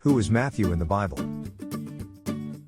Who was Matthew in the Bible?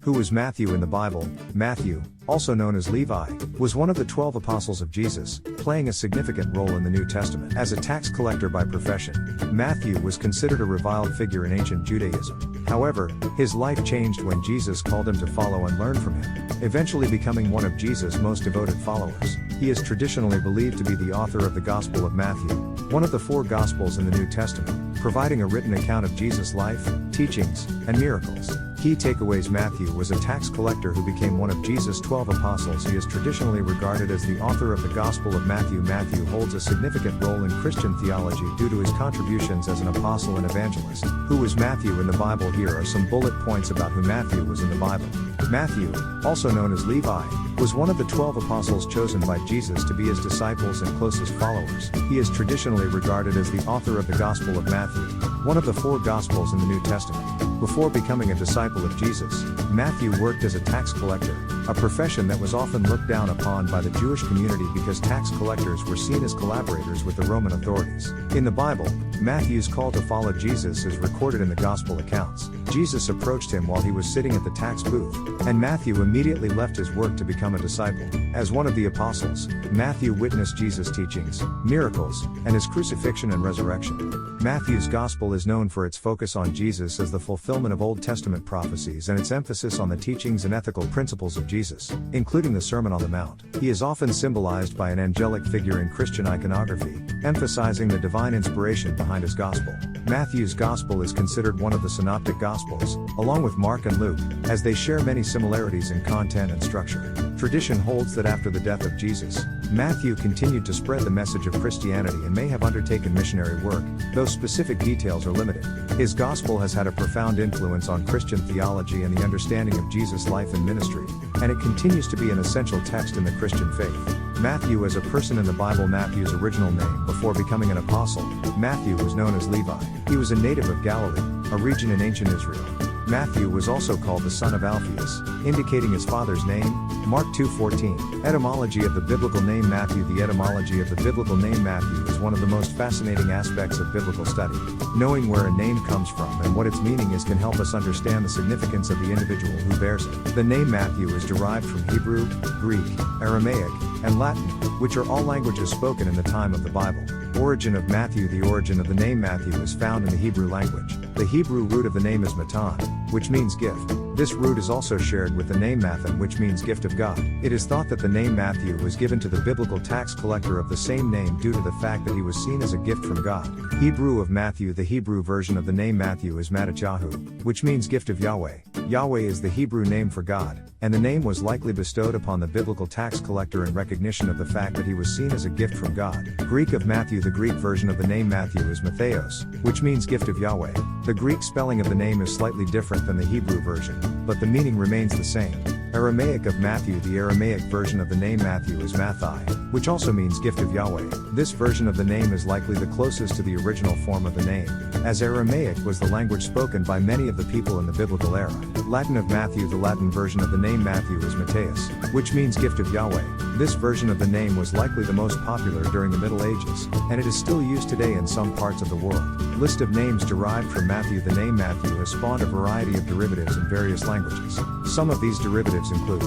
Who was Matthew in the Bible? Matthew, also known as Levi, was one of the 12 apostles of Jesus, playing a significant role in the New Testament. As a tax collector by profession, Matthew was considered a reviled figure in ancient Judaism. However, his life changed when Jesus called him to follow and learn from him, eventually becoming one of Jesus' most devoted followers. He is traditionally believed to be the author of the Gospel of Matthew, one of the 4 Gospels in the New Testament, providing a written account of Jesus' life, teachings, and miracles. Key takeaways: Matthew was a tax collector who became one of Jesus' 12 apostles. He is traditionally regarded as the author of the Gospel of Matthew. Matthew holds a significant role in Christian theology due to his contributions as an apostle and evangelist. Who was Matthew in the Bible? Here are some bullet points about who Matthew was in the Bible. Matthew, also known as Levi, was one of the 12 apostles chosen by Jesus to be his disciples and closest followers. He is traditionally regarded as the author of the Gospel of Matthew, one of the 4 Gospels in the New Testament. Before becoming a disciple of Jesus, Matthew worked as a tax collector, a profession that was often looked down upon by the Jewish community because tax collectors were seen as collaborators with the Roman authorities. In the Bible, Matthew's call to follow Jesus is recorded in the Gospel accounts. Jesus approached him while he was sitting at the tax booth, and Matthew immediately left his work to become a disciple. As one of the apostles, Matthew witnessed Jesus' teachings, miracles, and his crucifixion and resurrection. Matthew's Gospel is known for its focus on Jesus as the fulfillment of Old Testament prophecies and its emphasis on the teachings and ethical principles of Jesus, including the Sermon on the Mount. He is often symbolized by an angelic figure in Christian iconography, emphasizing the divine inspiration behind his Gospel. Matthew's Gospel is considered one of the Synoptic Gospels, along with Mark and Luke, as they share many similarities in content and structure. Tradition holds that after the death of Jesus, Matthew continued to spread the message of Christianity and may have undertaken missionary work, though specific details are limited. His Gospel has had a profound influence on Christian theology and the understanding of Jesus' life and ministry, and it continues to be an essential text in the Christian faith. Matthew as a person in the Bible. Matthew's original name before becoming an apostle, Matthew was known as Levi. He was a native of Galilee, a region in ancient Israel. Matthew was also called the son of Alphaeus, indicating his father's name, Mark 2:14. Etymology of the biblical name Matthew. The etymology of the biblical name Matthew is one of the most fascinating aspects of biblical study. Knowing where a name comes from and what its meaning is can help us understand the significance of the individual who bears it. The name Matthew is derived from Hebrew, Greek, Aramaic, and Latin, which are all languages spoken in the time of the Bible. Origin of Matthew. The origin of the name Matthew is found in the Hebrew language. The Hebrew root of the name is matan, which means gift. This root is also shared with the name Mathan, which means gift of God. It is thought that the name Matthew was given to the biblical tax collector of the same name due to the fact that he was seen as a gift from God. Hebrew of Matthew. The Hebrew version of the name Matthew is Matityahu, which means gift of Yahweh. Yahweh is the Hebrew name for God, and the name was likely bestowed upon the biblical tax collector in recognition of the fact that he was seen as a gift from God. Greek of Matthew. The Greek version of the name Matthew is Matthios, which means gift of Yahweh. The Greek spelling of the name is slightly different than the Hebrew version, but the meaning remains the same. Aramaic of Matthew. The Aramaic version of the name Matthew is Matthai, which also means gift of Yahweh. This version of the name is likely the closest to the original form of the name, as Aramaic was the language spoken by many of the people in the biblical era. Latin of Matthew. The Latin version of the name Matthew is Matthias, which means gift of Yahweh. This version of the name was likely the most popular during the Middle Ages, and it is still used today in some parts of the world. List of names derived from Matthew. The name Matthew has spawned a variety of derivatives in various languages. Some of these derivatives include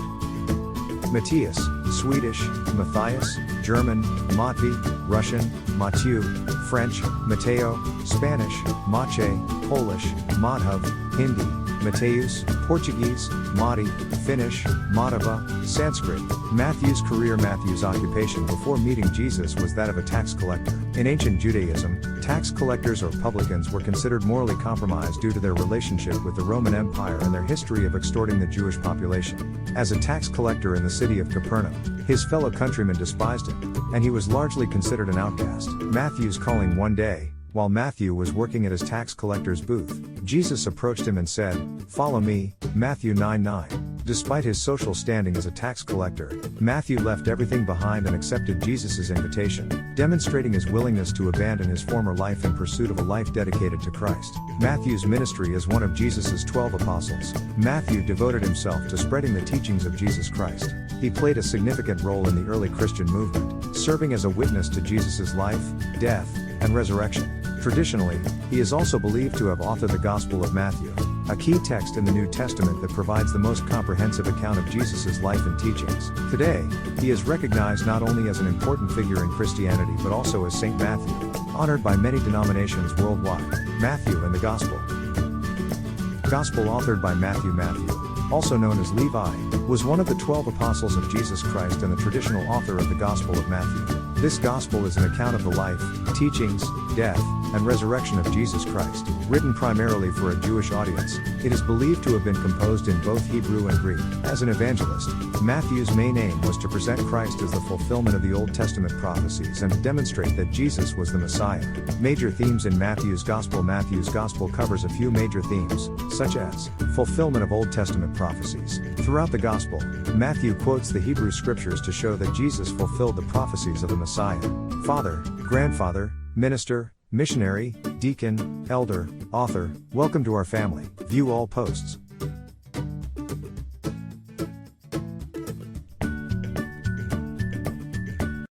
Matthias, Swedish, Matthias, German, Matvi, Russian, Mathieu, French, Matteo, Spanish, Mache, Polish, Madhav, Hindi, Mateus, Portuguese, Mati, Finnish, Madhava, Sanskrit. Matthew's career. Matthew's occupation before meeting Jesus was that of a tax collector. In ancient Judaism, tax collectors or publicans were considered morally compromised due to their relationship with the Roman Empire and their history of extorting the Jewish population. As a tax collector in the city of Capernaum, his fellow countrymen despised him, and he was largely considered an outcast. Matthew's calling. One day, while Matthew was working at his tax collector's booth, Jesus approached him and said, "Follow me," Matthew 9:9. Despite his social standing as a tax collector, Matthew left everything behind and accepted Jesus' invitation, demonstrating his willingness to abandon his former life in pursuit of a life dedicated to Christ. Matthew's ministry as one of Jesus' 12 apostles. Matthew devoted himself to spreading the teachings of Jesus Christ. He played a significant role in the early Christian movement, serving as a witness to Jesus' life, death, and resurrection. Traditionally, he is also believed to have authored the Gospel of Matthew, a key text in the New Testament that provides the most comprehensive account of Jesus' life and teachings. Today, he is recognized not only as an important figure in Christianity but also as Saint Matthew, honored by many denominations worldwide. Matthew and the Gospel. Gospel authored by Matthew. Matthew, also known as Levi, was one of the 12 apostles of Jesus Christ and the traditional author of the Gospel of Matthew. This Gospel is an account of the life, teachings, death, and resurrection of Jesus Christ. Written primarily for a Jewish audience, it is believed to have been composed in both Hebrew and Greek. As an evangelist, Matthew's main aim was to present Christ as the fulfillment of the Old Testament prophecies and to demonstrate that Jesus was the Messiah. Major themes in Matthew's Gospel. Matthew's Gospel covers a few major themes, such as fulfillment of Old Testament prophecies. Throughout the Gospel, Matthew quotes the Hebrew Scriptures to show that Jesus fulfilled the prophecies of the Messiah. Father, grandfather, minister, missionary, deacon, elder, author, welcome to our family. View all posts.